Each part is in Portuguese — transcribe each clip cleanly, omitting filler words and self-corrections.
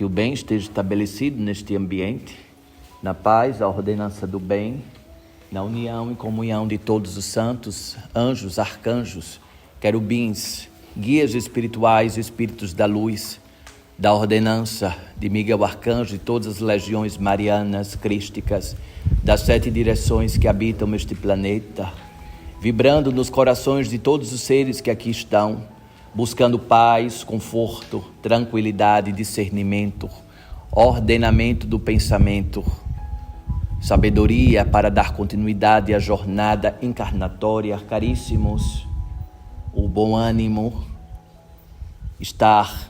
Que o bem esteja estabelecido neste ambiente, na paz, a ordenança do bem, na união e comunhão de todos os santos, anjos, arcanjos, querubins, guias espirituais, espíritos da luz, da ordenança de Miguel Arcanjo e todas as legiões marianas, crísticas, das 7 direções que habitam este planeta, vibrando nos corações de todos os seres que aqui estão, buscando paz, conforto, tranquilidade, discernimento, ordenamento do pensamento, sabedoria para dar continuidade à jornada encarnatória. Caríssimos, o bom ânimo, estar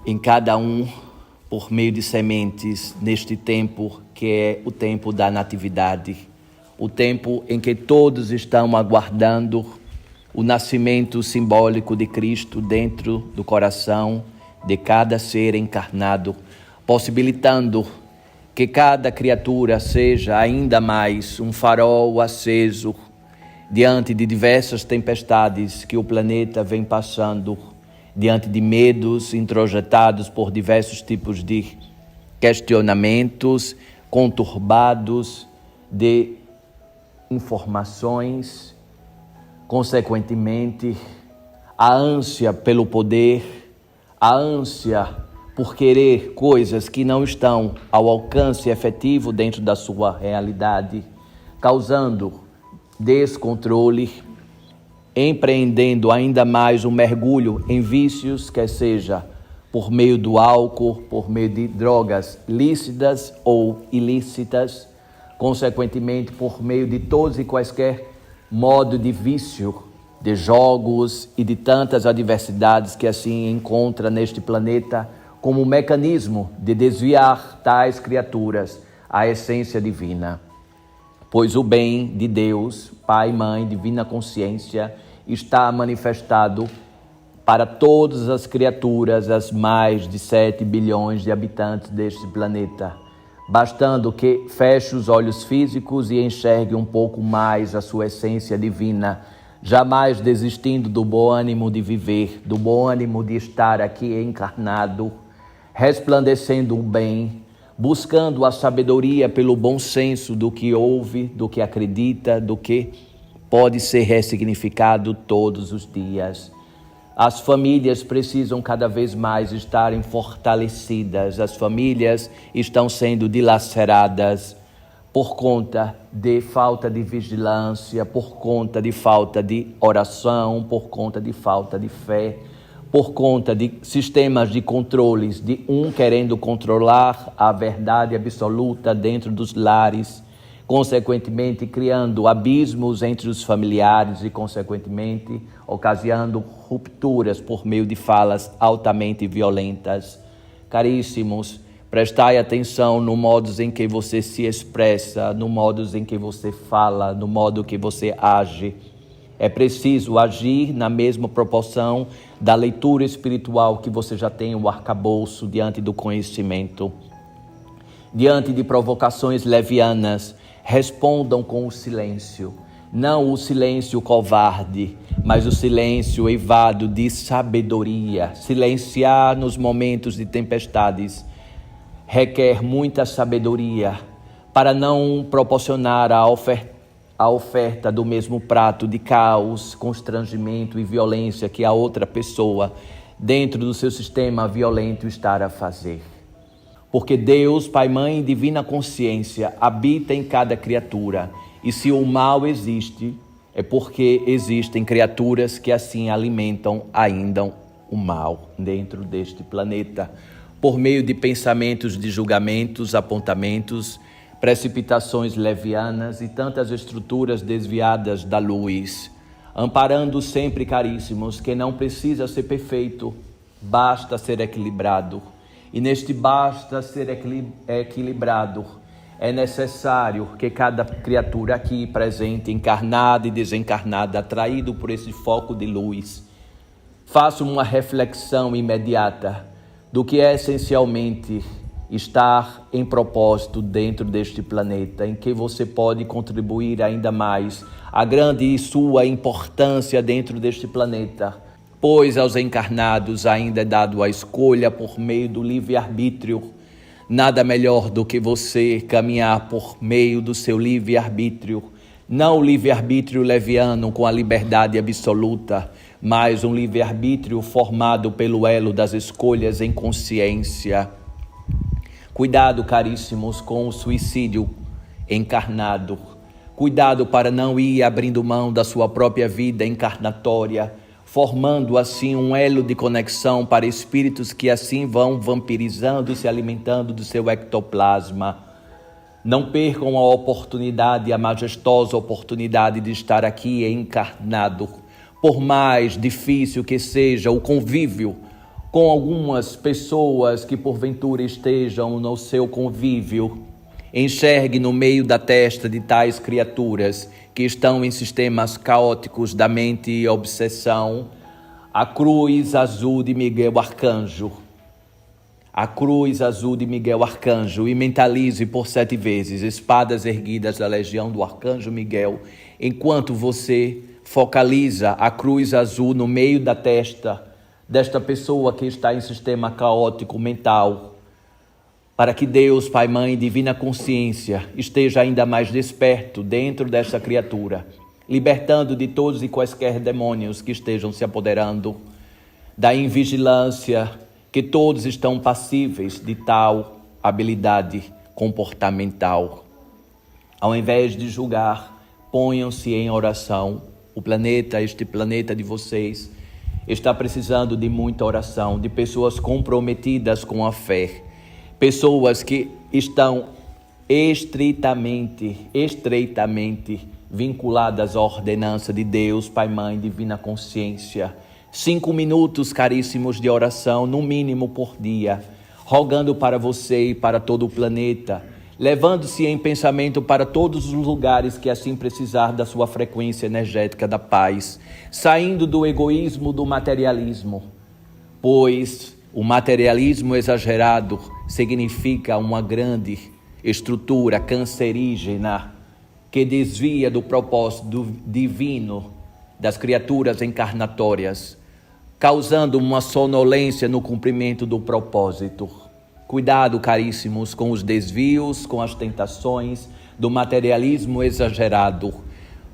em cada um por meio de sementes neste tempo que é o tempo da natividade, o tempo em que todos estão aguardando o nascimento simbólico de Cristo dentro do coração de cada ser encarnado, possibilitando que cada criatura seja ainda mais um farol aceso diante de diversas tempestades que o planeta vem passando, diante de medos introjetados por diversos tipos de questionamentos conturbados, de informações. Consequentemente, a ânsia pelo poder, a ânsia por querer coisas que não estão ao alcance efetivo dentro da sua realidade, causando descontrole, empreendendo ainda mais um mergulho em vícios, quer seja por meio do álcool, por meio de drogas lícitas ou ilícitas, consequentemente por meio de todos e quaisquer modo de vício, de jogos e de tantas adversidades que assim encontra neste planeta como um mecanismo de desviar tais criaturas à essência divina. Pois o bem de Deus, Pai, Mãe, Divina Consciência, está manifestado para todas as criaturas, as mais de 7 bilhões de habitantes deste planeta, bastando que feche os olhos físicos e enxergue um pouco mais a sua essência divina, jamais desistindo do bom ânimo de viver, do bom ânimo de estar aqui encarnado, resplandecendo o bem, buscando a sabedoria pelo bom senso do que ouve, do que acredita, do que pode ser ressignificado todos os dias. As famílias precisam cada vez mais estarem fortalecidas. As famílias estão sendo dilaceradas por conta de falta de vigilância, por conta de falta de oração, por conta de falta de fé, por conta de sistemas de controles, de um querendo controlar a verdade absoluta dentro dos lares, consequentemente criando abismos entre os familiares e, consequentemente, ocasionando rupturas por meio de falas altamente violentas. Caríssimos, prestai atenção no modo em que você se expressa, no modo em que você fala, no modo que você age. É preciso agir na mesma proporção da leitura espiritual que você já tem o arcabouço diante do conhecimento. Diante de provocações levianas, respondam com o silêncio. Não o silêncio covarde, mas o silêncio eivado de sabedoria. Silenciar nos momentos de tempestades requer muita sabedoria para não proporcionar a oferta do mesmo prato de caos, constrangimento e violência que a outra pessoa, dentro do seu sistema violento, está a fazer. Porque Deus, Pai, Mãe e Divina Consciência habita em cada criatura. E se o mal existe, é porque existem criaturas que assim alimentam ainda o mal dentro deste planeta, por meio de pensamentos de julgamentos, apontamentos, precipitações levianas e tantas estruturas desviadas da luz, amparando sempre, caríssimos, que não precisa ser perfeito, basta ser equilibrado. E neste basta ser equilibrado, é necessário que cada criatura aqui presente, encarnada e desencarnada, atraído por esse foco de luz, faça uma reflexão imediata do que é essencialmente estar em propósito dentro deste planeta, em que você pode contribuir ainda mais a grande e sua importância dentro deste planeta, pois aos encarnados ainda é dado a escolha por meio do livre-arbítrio. Nada melhor do que você caminhar por meio do seu livre-arbítrio, não o livre-arbítrio leviano com a liberdade absoluta, mas um livre-arbítrio formado pelo elo das escolhas em consciência. Cuidado, caríssimos, com o suicídio encarnado. Cuidado para não ir abrindo mão da sua própria vida encarnatória, formando assim um elo de conexão para espíritos que assim vão vampirizando e se alimentando do seu ectoplasma. Não percam a oportunidade, a majestosa oportunidade de estar aqui encarnado. Por mais difícil que seja o convívio com algumas pessoas que porventura estejam no seu convívio, enxergue no meio da testa de tais criaturas que estão em sistemas caóticos da mente e obsessão, a cruz azul de Miguel Arcanjo. A cruz azul de Miguel Arcanjo, e mentalize por 7 vezes espadas erguidas da legião do Arcanjo Miguel, enquanto você focaliza a cruz azul no meio da testa desta pessoa que está em sistema caótico mental, para que Deus, Pai, Mãe, Divina Consciência, esteja ainda mais desperto dentro dessa criatura, libertando de todos e quaisquer demônios que estejam se apoderando da invigilância, que todos estão passíveis de tal habilidade comportamental. Ao invés de julgar, ponham-se em oração. Este planeta de vocês, está precisando de muita oração, de pessoas comprometidas com a fé, pessoas que estão estreitamente vinculadas à ordenança de Deus, Pai, Mãe, Divina Consciência. 5 minutos, caríssimos, de oração, no mínimo por dia, rogando para você e para todo o planeta, levando-se em pensamento para todos os lugares que assim precisar da sua frequência energética da paz, saindo do egoísmo, do materialismo, pois o materialismo exagerado significa uma grande estrutura cancerígena que desvia do propósito divino das criaturas encarnatórias, causando uma sonolência no cumprimento do propósito. Cuidado, caríssimos, com os desvios, com as tentações do materialismo exagerado,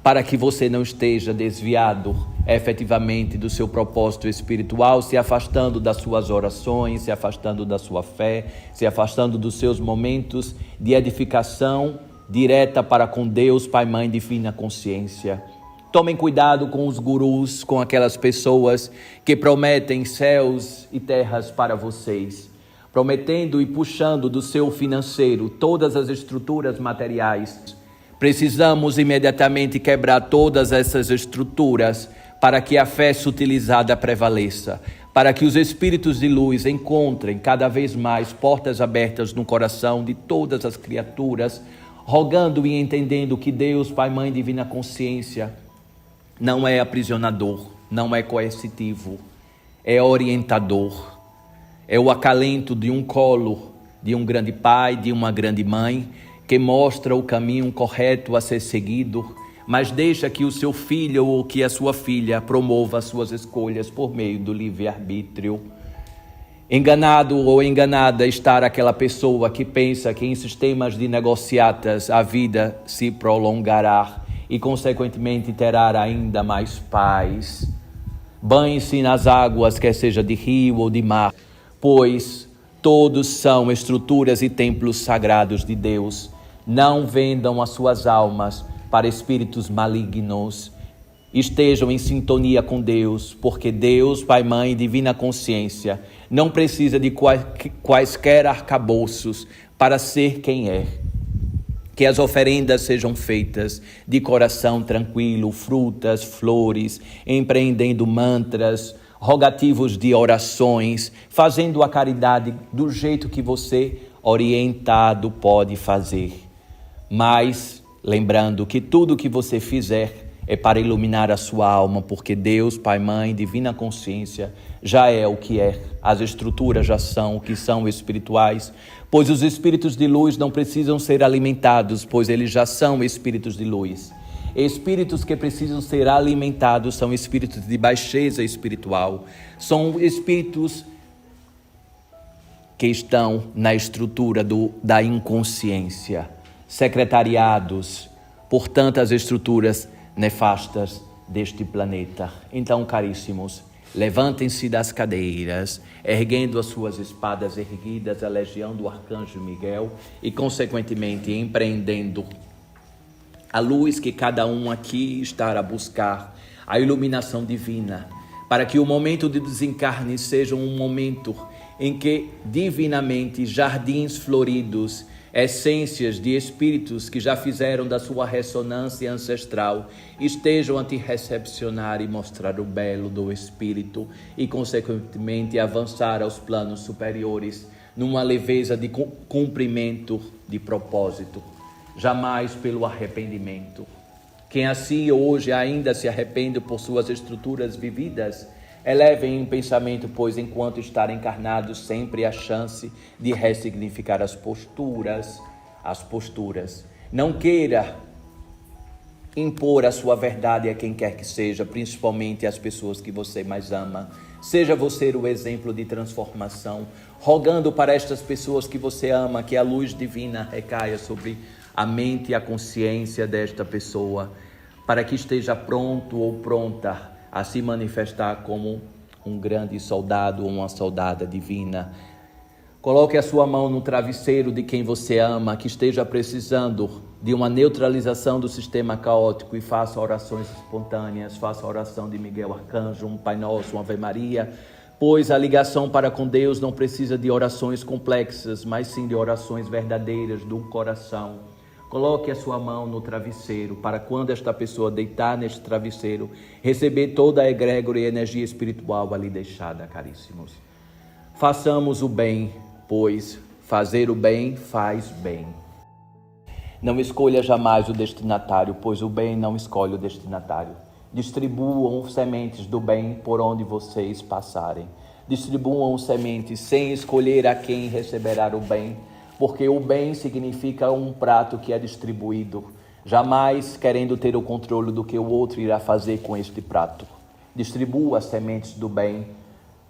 para que você não esteja desviado efetivamente do seu propósito espiritual, se afastando das suas orações, se afastando da sua fé, se afastando dos seus momentos de edificação direta para com Deus, Pai, Mãe, Divina Consciência. Tomem cuidado com os gurus, com aquelas pessoas que prometem céus e terras para vocês, prometendo e puxando do seu financeiro todas as estruturas materiais. Precisamos imediatamente quebrar todas essas estruturas para que a fé sutilizada prevaleça, para que os espíritos de luz encontrem cada vez mais portas abertas no coração de todas as criaturas, rogando e entendendo que Deus, Pai, Mãe, Divina Consciência, não é aprisionador, não é coercitivo, é orientador, é o acalento de um colo, de um grande pai, de uma grande mãe, que mostra o caminho correto a ser seguido, mas deixa que o seu filho ou que a sua filha promova as suas escolhas por meio do livre-arbítrio. Enganado ou enganada está aquela pessoa que pensa que em sistemas de negociatas a vida se prolongará e, consequentemente, terá ainda mais paz. Banhe-se nas águas, quer seja de rio ou de mar, pois todos são estruturas e templos sagrados de Deus. Não vendam as suas almas para espíritos malignos. Estejam em sintonia com Deus, porque Deus, Pai, Mãe, Divina Consciência, não precisa de quaisquer arcabouços para ser quem é. Que as oferendas sejam feitas de coração tranquilo, frutas, flores, empreendendo mantras, rogativos de orações, fazendo a caridade do jeito que você, orientado, pode fazer. Mas lembrando que tudo que você fizer é para iluminar a sua alma, porque Deus, Pai, Mãe, Divina Consciência, já é o que é. As estruturas já são o que são espirituais, pois os espíritos de luz não precisam ser alimentados, pois eles já são espíritos de luz. Espíritos que precisam ser alimentados são espíritos de baixeza espiritual, são espíritos que estão na estrutura da inconsciência, secretariados por tantas estruturas nefastas deste planeta. Então, caríssimos, levantem-se das cadeiras, erguendo as suas espadas erguidas, a legião do Arcanjo Miguel e, consequentemente, empreendendo a luz que cada um aqui está a buscar, a iluminação divina, para que o momento de desencarne seja um momento em que, divinamente, jardins floridos, essências de espíritos que já fizeram da sua ressonância ancestral estejam a te recepcionar e mostrar o belo do espírito e, consequentemente, avançar aos planos superiores numa leveza de cumprimento de propósito, jamais pelo arrependimento. Quem assim hoje ainda se arrepende por suas estruturas vividas, elevem em pensamento, pois enquanto estar encarnados sempre há chance de ressignificar as posturas. Não queira impor a sua verdade a quem quer que seja, principalmente às pessoas que você mais ama. Seja você o exemplo de transformação, rogando para estas pessoas que você ama que a luz divina recaia sobre a mente e a consciência desta pessoa, para que esteja pronto ou pronta a se manifestar como um grande soldado ou uma soldada divina. Coloque a sua mão no travesseiro de quem você ama, que esteja precisando de uma neutralização do sistema caótico, e faça orações espontâneas, faça a oração de Miguel Arcanjo, um Pai Nosso, uma Ave Maria, pois a ligação para com Deus não precisa de orações complexas, mas sim de orações verdadeiras do coração. Coloque a sua mão no travesseiro, para quando esta pessoa deitar neste travesseiro, receber toda a egrégora e energia espiritual ali deixada, caríssimos. Façamos o bem, pois fazer o bem faz bem. Não escolha jamais o destinatário, pois o bem não escolhe o destinatário. Distribuam sementes do bem por onde vocês passarem. Distribuam sementes sem escolher a quem receberá o bem, porque o bem significa um prato que é distribuído, jamais querendo ter o controle do que o outro irá fazer com este prato. Distribua as sementes do bem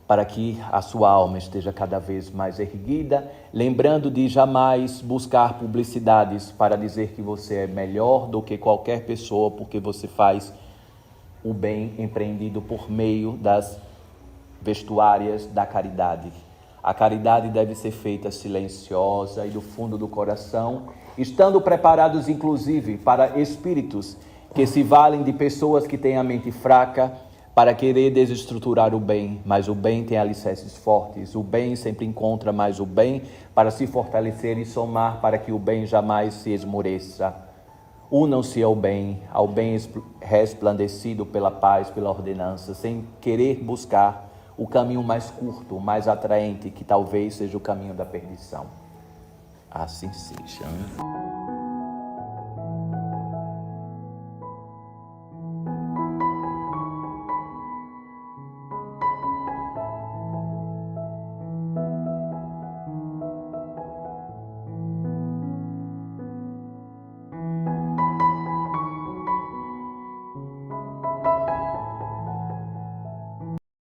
para que a sua alma esteja cada vez mais erguida, lembrando de jamais buscar publicidades para dizer que você é melhor do que qualquer pessoa, porque você faz o bem empreendido por meio das vestuárias da caridade. A caridade deve ser feita silenciosa e do fundo do coração, estando preparados inclusive para espíritos que se valem de pessoas que têm a mente fraca para querer desestruturar o bem, mas o bem tem alicerces fortes, o bem sempre encontra mais o bem para se fortalecer e somar para que o bem jamais se esmoreça. Unam-se ao bem resplandecido pela paz, pela ordenança, sem querer buscar o caminho mais curto, mais atraente, que talvez seja o caminho da perdição. Assim seja.